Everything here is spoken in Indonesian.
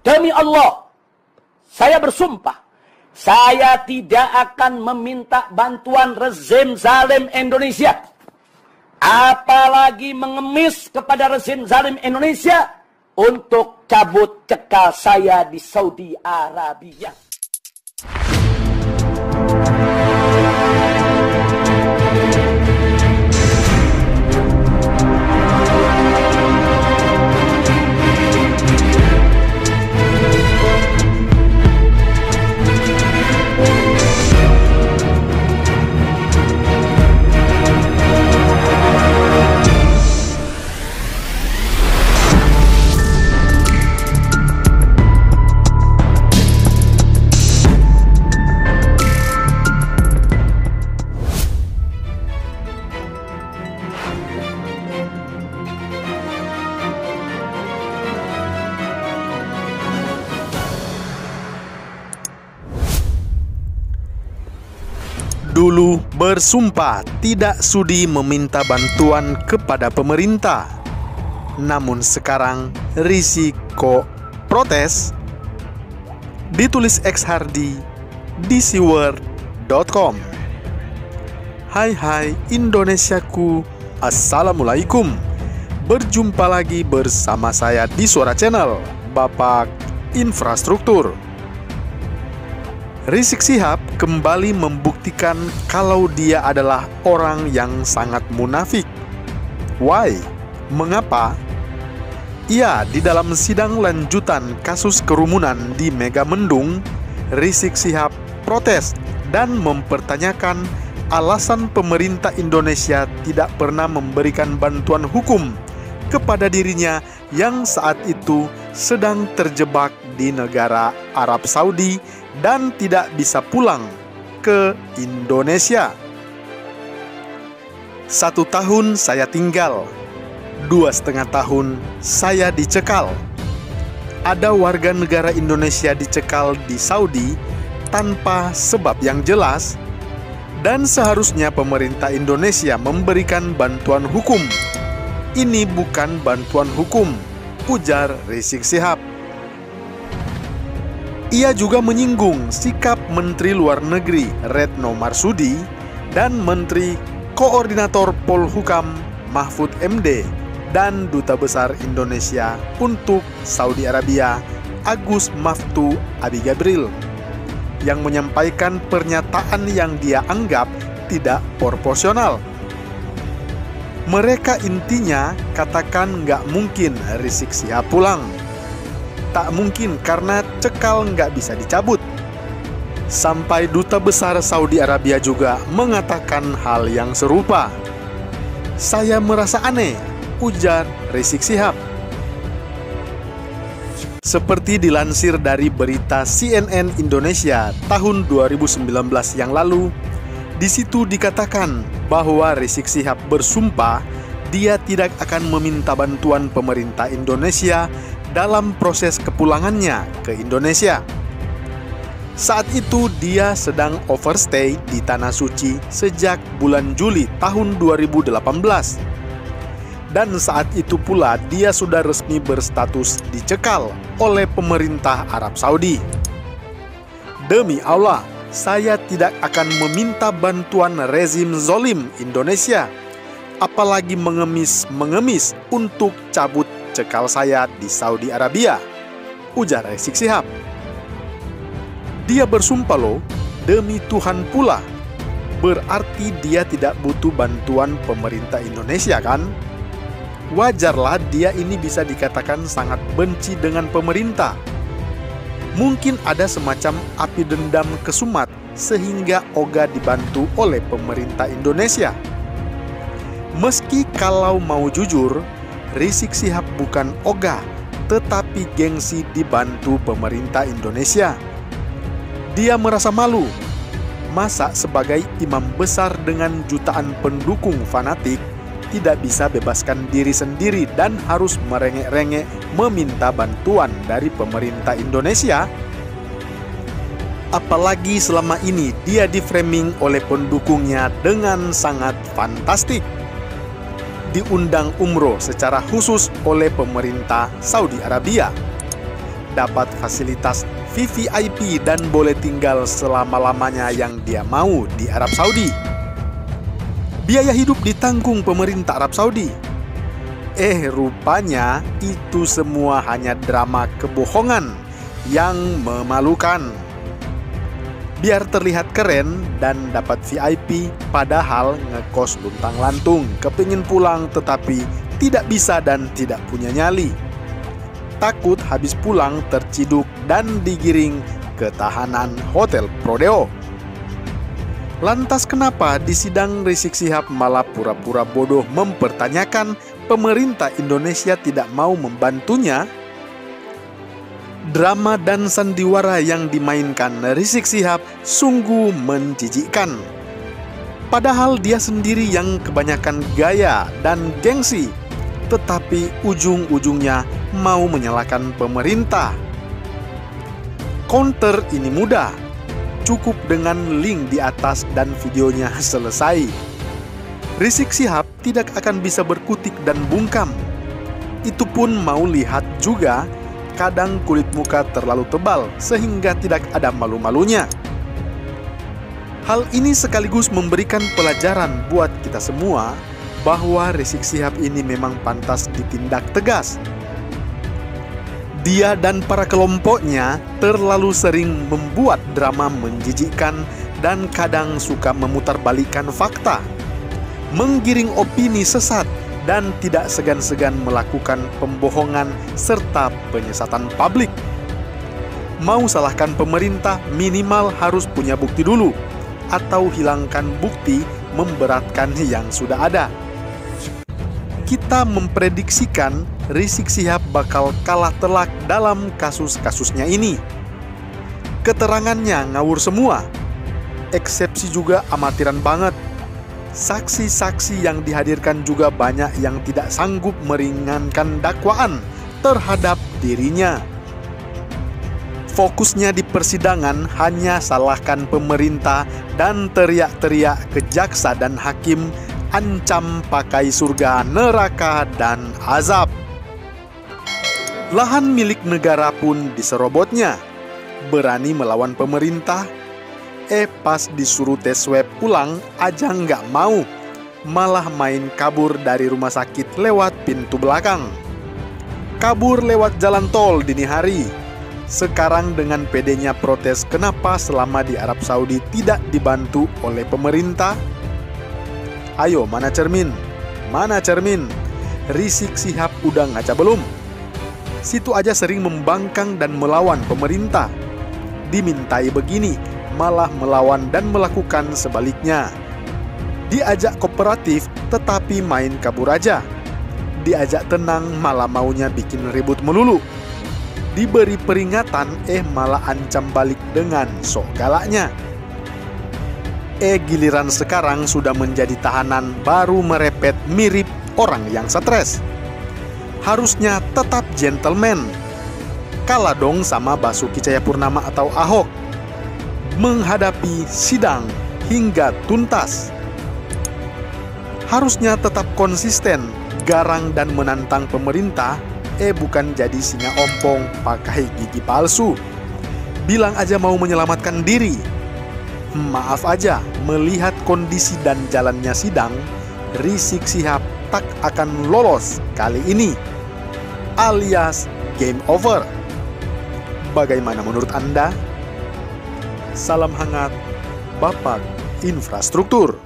Demi Allah, saya bersumpah, saya tidak akan meminta bantuan rezim zalim Indonesia, apalagi mengemis kepada rezim zalim Indonesia untuk cabut cekal saya di Saudi Arabia. Dulu bersumpah tidak sudi meminta bantuan kepada pemerintah. Namun sekarang risiko protes. Ditulis X Hardy di dcworld.com. Hai Indonesiaku, Assalamualaikum. Berjumpa lagi bersama saya di Suara Channel, Bapak Infrastruktur. Rizik Syihab kembali membuktikan kalau dia adalah orang yang sangat munafik. Why? Mengapa? Ya, di dalam sidang lanjutan kasus kerumunan di Megamendung, Rizik Syihab protes dan mempertanyakan alasan pemerintah Indonesia tidak pernah memberikan bantuan hukum kepada dirinya yang saat itu sedang terjebak di negara Arab Saudi dan tidak bisa pulang ke Indonesia. 1 tahun saya tinggal, 2,5 tahun saya dicekal. Ada warga negara Indonesia dicekal di Saudi tanpa sebab yang jelas, dan seharusnya pemerintah Indonesia memberikan bantuan hukum. Ini bukan bantuan hukum, ujar Rizik Syihab. Ia juga menyinggung sikap Menteri Luar Negeri Retno Marsudi dan Menteri Koordinator Polhukam Mahfud MD dan Duta Besar Indonesia untuk Saudi Arabia Agus Maftu Abi Gabriel yang menyampaikan pernyataan yang dia anggap tidak proporsional. Mereka intinya katakan nggak mungkin Rizik Syihab pulang. Tak mungkin karena cekal nggak bisa dicabut. Sampai Duta Besar Saudi Arabia juga mengatakan hal yang serupa. Saya merasa aneh, ujar Rizik Syihab. Seperti dilansir dari berita CNN Indonesia tahun 2019 yang lalu, di situ dikatakan bahwa Rizik Syihab bersumpah dia tidak akan meminta bantuan pemerintah Indonesia dalam proses kepulangannya ke Indonesia. Saat itu dia sedang overstay di Tanah Suci sejak bulan Juli tahun 2018. Dan saat itu pula dia sudah resmi berstatus dicekal oleh pemerintah Arab Saudi. Demi Allah, saya tidak akan meminta bantuan rezim zolim Indonesia, apalagi mengemis untuk cabut cekal saya di Saudi Arabia, ujar Rizik Syihab. Dia bersumpah loh, demi Tuhan pula. Berarti dia tidak butuh bantuan pemerintah Indonesia kan? Wajarlah dia ini bisa dikatakan sangat benci dengan pemerintah. Mungkin ada semacam api dendam kesumat sehingga ogah dibantu oleh pemerintah Indonesia. Meski kalau mau jujur, Rizik Syihab bukan ogah, tetapi gengsi dibantu pemerintah Indonesia. Dia merasa malu. Masa sebagai imam besar dengan jutaan pendukung fanatik tidak bisa bebaskan diri sendiri dan harus merengek-rengek meminta bantuan dari pemerintah Indonesia? Apalagi selama ini dia di-framing oleh pendukungnya dengan sangat fantastik. Diundang umroh secara khusus oleh pemerintah Saudi Arabia. dapat fasilitas VVIP dan boleh tinggal selama-lamanya yang dia mau di Arab Saudi. Biaya hidup ditanggung pemerintah Arab Saudi. Rupanya itu semua hanya drama kebohongan yang memalukan. Biar terlihat keren dan dapat VIP, padahal ngekos luntang-lantung, kepingin pulang tetapi tidak bisa dan tidak punya nyali. Takut habis pulang terciduk dan digiring ke tahanan Hotel Prodeo. Lantas kenapa di sidang Rizik Syihab malah pura-pura bodoh mempertanyakan pemerintah Indonesia tidak mau membantunya? Drama dan sandiwara yang dimainkan Rizik Syihab sungguh menjijikkan. Padahal dia sendiri yang kebanyakan gaya dan gengsi, tetapi ujung-ujungnya mau menyalahkan pemerintah. Counter ini mudah, cukup dengan link di atas dan videonya selesai. Rizik Syihab tidak akan bisa berkutik dan bungkam. Itu pun mau lihat juga, kadang kulit muka terlalu tebal sehingga tidak ada malu-malunya. Hal ini sekaligus memberikan pelajaran buat kita semua bahwa Rizik Syihab ini memang pantas ditindak tegas. Dia dan para kelompoknya terlalu sering membuat drama menjijikkan dan kadang suka memutarbalikkan fakta, menggiring opini sesat, dan tidak segan-segan melakukan pembohongan serta penyesatan publik. Mau salahkan pemerintah, minimal harus punya bukti dulu, atau hilangkan bukti memberatkan yang sudah ada. Kita memprediksikan Rizik Syihab bakal kalah telak dalam kasus-kasusnya ini. Keterangannya ngawur semua, eksepsi juga amatiran banget. Saksi-saksi yang dihadirkan juga banyak yang tidak sanggup meringankan dakwaan terhadap dirinya. Fokusnya di persidangan hanya salahkan pemerintah dan teriak-teriak ke jaksa dan hakim, ancam pakai surga, neraka, dan azab. Lahan milik negara pun diserobotnya. Berani melawan pemerintah? Pas disuruh tes swab ulang aja nggak mau. Malah main kabur dari rumah sakit lewat pintu belakang. Kabur lewat jalan tol dini hari. Sekarang dengan pedenya protes kenapa selama di Arab Saudi tidak dibantu oleh pemerintah. Ayo, mana cermin? Mana cermin? Rizik Syihab udah ngaca belum? Situ aja sering membangkang dan melawan pemerintah. Dimintai begini, malah melawan dan melakukan sebaliknya. Diajak kooperatif, tetapi main kabur aja. Diajak tenang, malah maunya bikin ribut melulu. Diberi peringatan, malah ancam balik dengan sok galaknya. Giliran sekarang sudah menjadi tahanan, baru merepet mirip orang yang stres. Harusnya tetap gentleman. Kalah dong sama Basuki Cahayapurnama atau Ahok. Menghadapi sidang hingga tuntas. Harusnya tetap konsisten, garang dan menantang pemerintah, bukan jadi singa ompong pakai gigi palsu. Bilang aja mau menyelamatkan diri. Maaf aja, melihat kondisi dan jalannya sidang, Rizik Syihab tak akan lolos kali ini, alias game over. Bagaimana menurut Anda? Salam hangat, Bapak Infrastruktur.